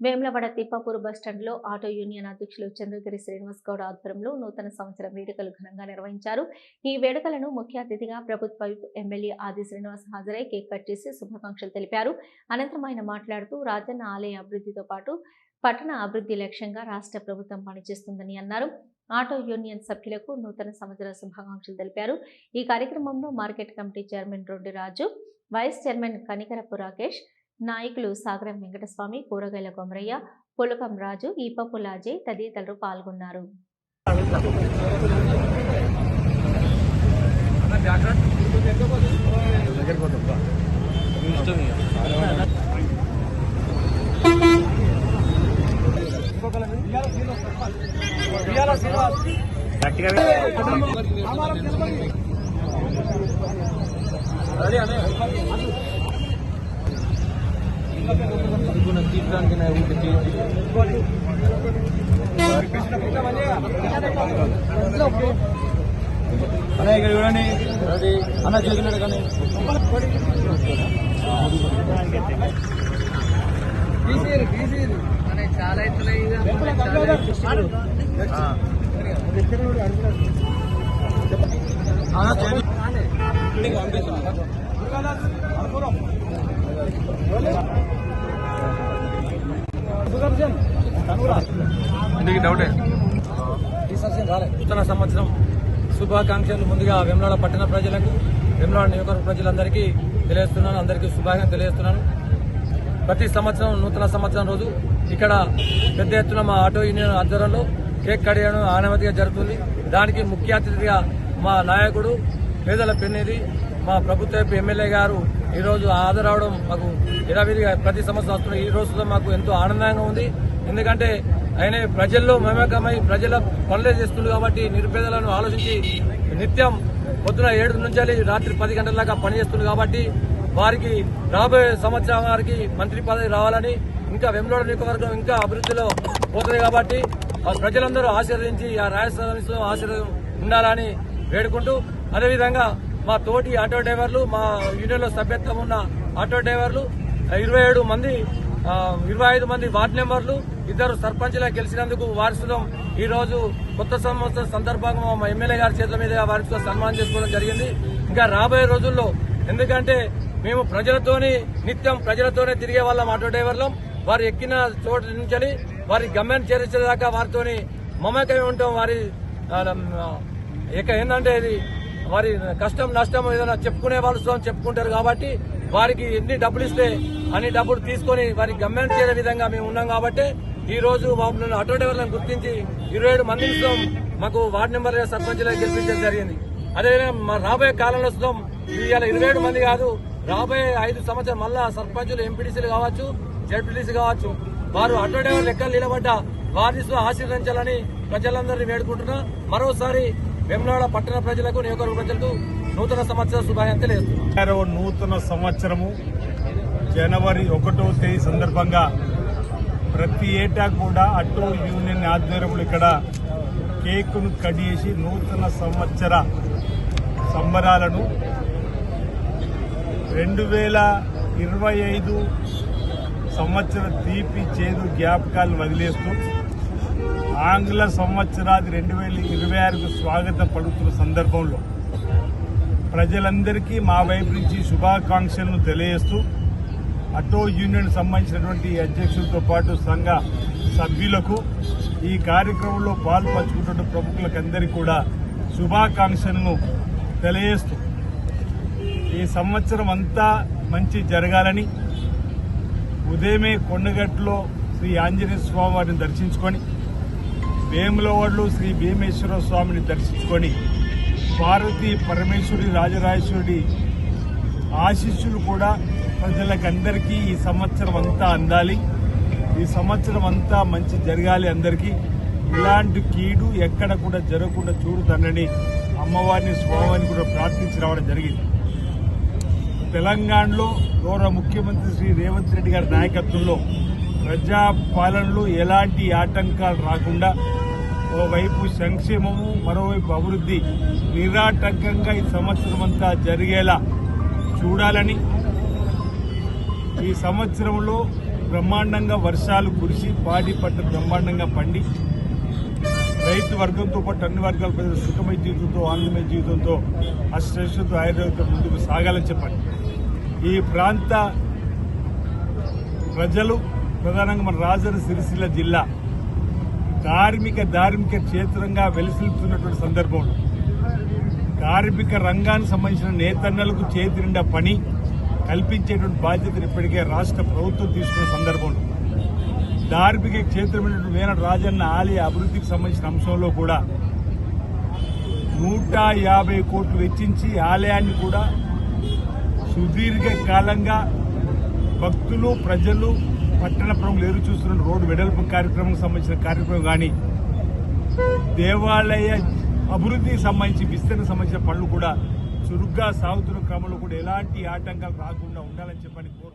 వేములవాడ తిప్పాపూర్ బస్టాండ్లో auto union అధ్యక్షులు చంద్రగిరి శ్రీనివాస్ గౌడ్ ఆధ్వర్యంలో నూతన సంవత్సరం వేడుకలు ఘనంగా నిర్వహించారు. ఈ వేడుకలను ముఖ్య అతిథిగా ప్రభుత్వ ఎమ్మెల్యే ఆది శ్రీనివాస్ హాజరై కేక్ కట్ చేసి శుభాకాంక్షలు తెలిపారు. అనంతరం ఆయన మాట్లాడుతూ రాజన్న ఆలయ అభివృద్ధితో పాటు పట్టణ అభివృద్ధి లక్ష్యంగా రాష్ట్ర ప్రభుత్వం పనిచేస్తుందని అన్నారు. ఆటో యూనియన్ సభ్యులకు నూతన సంవత్సర శుభాకాంక్షలు తెలిపారు. ఈ కార్యక్రమంలో మార్కెట్ కమిటీ చైర్మన్ రొడ్డి రాజు, వైస్ చైర్మన్ కనికరపు రాకేష్, నాయకులు సాగరం వెంకటస్వామి, కూరగాయల కొమరయ్య, పులకం రాజు, ఈపపు లాజే తదితరులు పాల్గొన్నారు. ఇక్కడ చూడండి అన్న చేసినాడు కానీ చాలా ఇంటికి డౌటే నూతన సంవత్సరం శుభాకాంక్షలు ముందుగా వేములవాడ పట్టణ ప్రజలకు, వేములవాడ నియోజకవర్గ ప్రజలందరికీ తెలియజేస్తున్నాను. అందరికీ శుభాకాంక్షలు తెలియజేస్తున్నాను. ప్రతి సంవత్సరం నూతన సంవత్సరం రోజు ఇక్కడ పెద్ద ఎత్తున మా ఆటో యూనియన్ ఆధ్వర్యంలో కేక్ కట్ చేయడం ఆనమతిగా జరుగుతుంది. దానికి ముఖ్య అతిథిగా మా నాయకుడు పేదల పెన్నిధి మా ప్రభుత్వ ఎమ్మెల్యే గారు ఈరోజు హాజరవడం మాకు యథావిధిగా ప్రతి సంవత్సరం వస్తున్న ఈ రోజులో మాకు ఎంతో ఆనందంగా ఉంది. ఎందుకంటే ఆయన ప్రజల్లో మమేకమై ప్రజల పనులే చేస్తుంది కాబట్టి నిరుపేదలను ఆలోచించి నిత్యం పొద్దున 7 నుంచి రాత్రి 10 గంటల దాకా పనిచేస్తుంది కాబట్టి వారికి రాబోయే సంవత్సరం వారికి మంత్రి పదవి రావాలని, ఇంకా వేములవాడ నియోజకవర్గం ఇంకా అభివృద్ధిలో పోతుంది కాబట్టి ప్రజలందరూ ఆశీర్వదించి ఆ రాజస్థాన్ ఆశీర్వాదం ఉండాలని వేడుకుంటూ, అదేవిధంగా మా తోటి ఆటో డ్రైవర్లు, మా యూనియన్లో సభ్యత్వం ఉన్న ఆటో డ్రైవర్లు 27 మంది 25 మంది వార్డు మెంబర్లు, 2 సర్పంచ్లా గెలిచినందుకు వారసులం ఈ రోజు కొత్త సంవత్సరం సందర్భంగా మా ఎమ్మెల్యే గారి చేతుల మీద వారికి సన్మానం చేసుకోవడం జరిగింది. ఇంకా రాబోయే రోజుల్లో, ఎందుకంటే మేము నిత్యం ప్రజలతోనే తిరిగే వాళ్ళం ఆటో డ్రైవర్లం, వారు ఎక్కిన చోటు నుంచి వారి గమ్యాన్ని చేర్చేదాకా వారితోని మమేకమై ఉంటాం. వారి ఏంటంటే ఇది వారి కష్టం నష్టం ఏదైనా చెప్పుకునే వాళ్ళు చెప్పుకుంటారు కాబట్టి వారికి ఎన్ని డబ్బులు ఇస్తే అన్ని డబ్బులు తీసుకొని వారి గమ్యాన్ని చేరే విధంగా మేము ఉన్నాం. కాబట్టి ఈ రోజు మమ్మల్ని ఆటో డ్రైవర్లను గుర్తించి 27 మంది మాకు వార్డు నెంబర్ సర్పంచ్గా గెలిపించడం జరిగింది. అదేవిధంగా రాబోయే కాలంలో ఇవాళ 27 మంది కాదు, రాబోయే 5 సంవత్సరాలు మళ్ళా సర్పంచులు, ఎంపీటీసీలు కావచ్చు, జడ్పీటీసీ కావచ్చు, వారు ఆటో డ్రైవర్ లెక్కలు నిలబడ్డ వారిని ఆశీర్వదించాలని ప్రజలందరినీ వేడుకుంటున్నా. మరోసారి వేములవాడ పట్టణ ప్రజలకు, నియోజకవర్గ ప్రజలకు నూతన సంవత్సర శుభాకాంక్షలు తెలియజేస్తున్నారు. నూతన సంవత్సరము జనవరి 1వ తేదీ సందర్భంగా ప్రతి ఏటా కూడా ఆటో యూనియన్ ఆధ్వర్యంలో ఇక్కడ కేకును కట్ చేసి నూతన సంవత్సర సంబరాలను 2025 సంవత్సర తీపి చేదు జ్ఞాపకాలను వదిలేస్తూ ఆంగ్ల సంవత్సరాది 2026కు స్వాగతం పలుకుతున్న సందర్భంలో ప్రజలందరికీ మా వైపు నుంచి శుభాకాంక్షలను తెలియజేస్తూ ఆటో యూనియన్ సంబంధించినటువంటి అధ్యక్షులతో పాటు సంఘ సభ్యులకు, ఈ కార్యక్రమంలో పాల్పంచుకుంటున్న ప్రముఖులకు అందరికీ కూడా శుభాకాంక్షలను తెలియజేస్తూ ఈ సంవత్సరం అంతా మంచి జరగాలని ఉదయమే కొండగట్టులో శ్రీ ఆంజనేయ స్వామి వారిని దర్శించుకొని, వేములవాడలో శ్రీ భీమేశ్వర స్వామిని దర్శించుకొని, పార్వతీ పరమేశ్వరి రాజరాజేశ్వరుడి ఆశీస్సులు కూడా ప్రజలకందరికీ ఈ సంవత్సరం అంతా అందాలి, ఈ సంవత్సరం అంతా మంచి జరగాలి, అందరికీ ఇలాంటి కీడు ఎక్కడ కూడా జరగకుండా చూడుతానని అమ్మవారిని, స్వామిని కూడా ప్రార్థించి రావడం జరిగింది. తెలంగాణలో గౌరవ ముఖ్యమంత్రి శ్రీ రేవంత్ రెడ్డి గారి నాయకత్వంలో ప్రజాపాలనలో ఎలాంటి ఆటంకాలు రాకుండా ఓవైపు సంక్షేమము, మరోవైపు అభివృద్ధి నిరాటంకంగా ఈ సంవత్సరం అంతా జరిగేలా చూడాలని, ఈ సంవత్సరంలో బ్రహ్మాండంగా వర్షాలు కురిసి పాడి పంట బ్రహ్మాండంగా పండి రైతు వర్గంతో పాటు అన్ని వర్గాల ప్రజలు సుఖమయ జీవితంతో ఆనందమయ జీవితంతో అష్టైశ్వర్యంతో ఆయుర్వేదంతో ముందుకు సాగాలని చెప్పండి. ఈ ప్రాంత ప్రజలు ప్రధానంగా మన రాజన్న సిరిసిల్ల జిల్లా ధార్మిక క్షేత్రంగా వెలిసిల్లుతున్నటువంటి సందర్భంలో కార్మిక రంగానికి సంబంధించిన నేతన్నలకు చేతి నిండా పని కల్పించేటువంటి బాధ్యతను ఇప్పటికే రాష్ట్ర ప్రభుత్వం తీసుకున్న సందర్భంలో ధార్మిక క్షేత్రమైనటువంటి వేనాడు రాజన్న ఆలయ అభివృద్ధికి సంబంధించిన అంశంలో కూడా 150 కోట్లు వెచ్చించి ఆలయాన్ని కూడా సుదీర్ఘ కాలంగా భక్తులు ప్రజలు పట్టణ ప్రముఖులు ఎదురు చూస్తున్న రోడ్డు వెడల్పు కార్యక్రమం సంబంధించిన కార్యక్రమం కానీ దేవాలయ అభివృద్ధికి సంబంధించి విస్తరణకు సంబంధించిన పనులు కూడా చురుగ్గా సాగుతున్న క్రమంలో కూడా ఎలాంటి ఆటంకాలు రాకుండా ఉండాలని చెప్పని కోరు